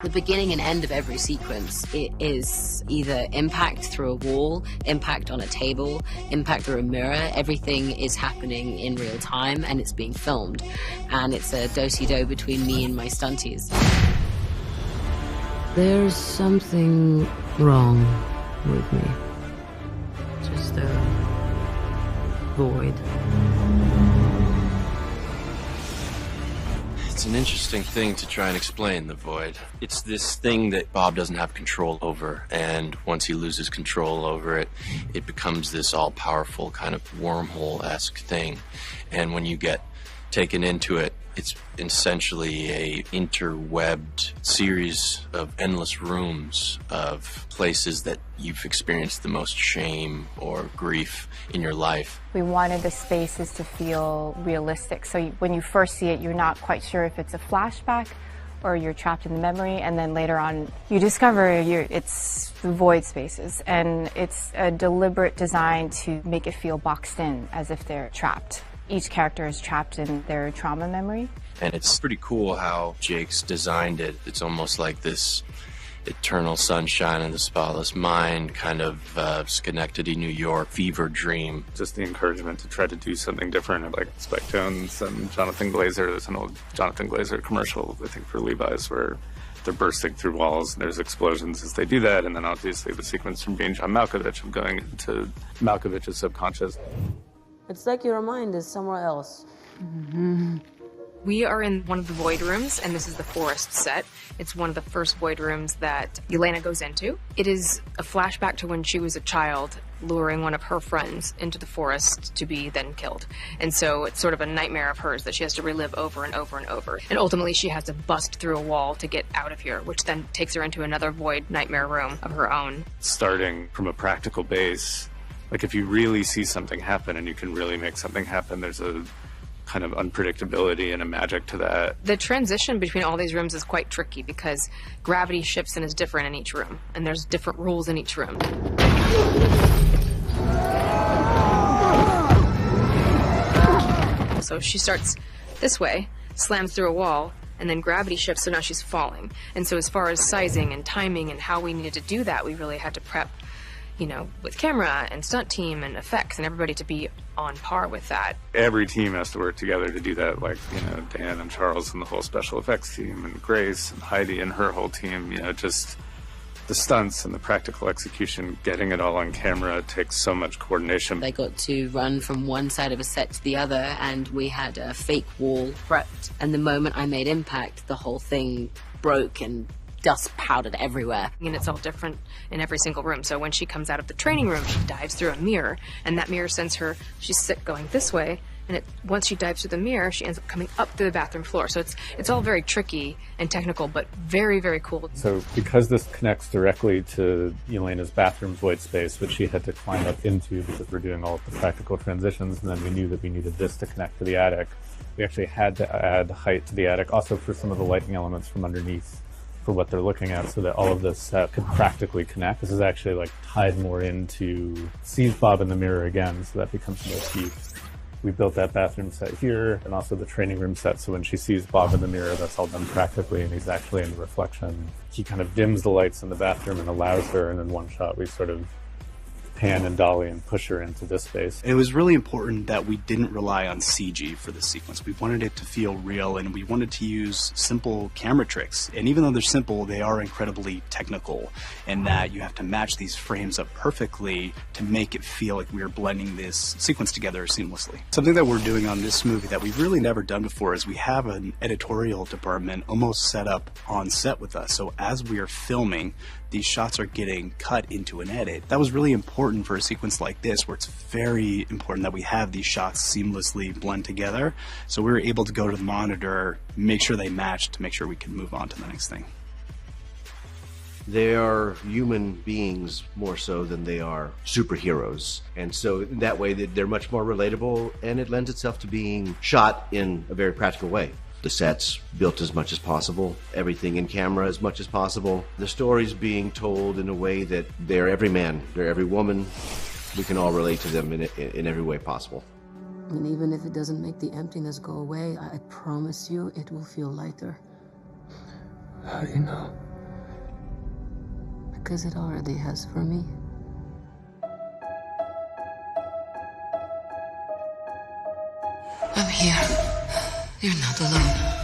The beginning and end of every sequence, it is either impact through a wall, impact on a table, impact through a mirror. Everything is happening in real time and it's being filmed. And it's a do-si-do between me and my stunties. There's something wrong with me. Just a void. It's an interesting thing to try and explain, the void. It's this thing that Bob doesn't have control over, and once he loses control over it, it becomes this all-powerful kind of wormhole-esque thing. And when you get taken into it, it's essentially a interwebbed series of endless rooms of places that you've experienced the most shame or grief in your life. We wanted the spaces to feel realistic, so when you first see it, you're not quite sure if it's a flashback or you're trapped in the memory, and then later on you discover it's the void spaces, and it's a deliberate design to make it feel boxed in, as if they're trapped. Each character is trapped in their trauma memory. And it's pretty cool how Jake's designed it. It's almost like this eternal sunshine of the spotless mind, kind of Schenectady, New York fever dream. Just the encouragement to try to do something different, like Spike Jones and Jonathan Glazer. There's an old Jonathan Glazer commercial, I think, for Levi's, where they're bursting through walls and there's explosions as they do that, and then obviously the sequence from being John Malkovich of going into Malkovich's subconscious. It's like your mind is somewhere else. Mm-hmm. We are in one of the void rooms, and this is the forest set. It's one of the first void rooms that Elena goes into. It is a flashback to when she was a child, luring one of her friends into the forest to be then killed. And so it's sort of a nightmare of hers that she has to relive over and over and over. And ultimately she has to bust through a wall to get out of here, which then takes her into another void nightmare room of her own. Starting from a practical base, like if you really see something happen and you can really make something happen, there's a kind of unpredictability and a magic to that. The transition between all these rooms is quite tricky because gravity shifts and is different in each room, and there's different rules in each room. So she starts this way, slams through a wall, and then gravity shifts, so now she's falling. And so as far as sizing and timing and how we needed to do that, we really had to prep, you know, with camera and stunt team and effects and everybody to be on par with that. Every team has to work together to do that, like, you know, Dan and Charles and the whole special effects team, and Grace and Heidi and her whole team, you know, just the stunts and the practical execution, getting it all on camera takes so much coordination. They got to run from one side of a set to the other, and we had a fake wall prepped, and the moment I made impact, the whole thing broke and dust powdered everywhere. And it's all different in every single room. So when she comes out of the training room, she dives through a mirror, and that mirror sends her, she's sick going this way, and once she dives through the mirror, she ends up coming up through the bathroom floor. So it's all very tricky and technical, but very, very cool. So because this connects directly to Elena's bathroom void space, which she had to climb up into because we're doing all of the practical transitions, and then we knew that we needed this to connect to the attic, we actually had to add height to the attic, also for some of the lighting elements from underneath, for what they're looking at, so that all of this set could practically connect. This is actually like tied more into sees Bob in the mirror again, so that becomes more key. We built that bathroom set here, and also the training room set, so when she sees Bob in the mirror, that's all done practically, and he's actually in the reflection. He kind of dims the lights in the bathroom and allows her, and in one shot we sort of pan and dolly and push her into this space. It was really important that we didn't rely on CG for the sequence. We wanted it to feel real, and we wanted to use simple camera tricks. And even though they're simple, they are incredibly technical, in that you have to match these frames up perfectly to make it feel like we are blending this sequence together seamlessly. Something that we're doing on this movie that we've really never done before is we have an editorial department almost set up on set with us. So as we are filming, these shots are getting cut into an edit. That was really important for a sequence like this, where it's very important that we have these shots seamlessly blend together. So we were able to go to the monitor, make sure they matched, to make sure we could move on to the next thing. They are human beings more so than they are superheroes. And so that way they're much more relatable, and it lends itself to being shot in a very practical way. The sets built as much as possible, everything in camera as much as possible. The stories being told in a way that they're every man, they're every woman. We can all relate to them in every way possible. And even if it doesn't make the emptiness go away, I promise you it will feel lighter. How do you know? Because it already has for me. I'm here. You're not alone.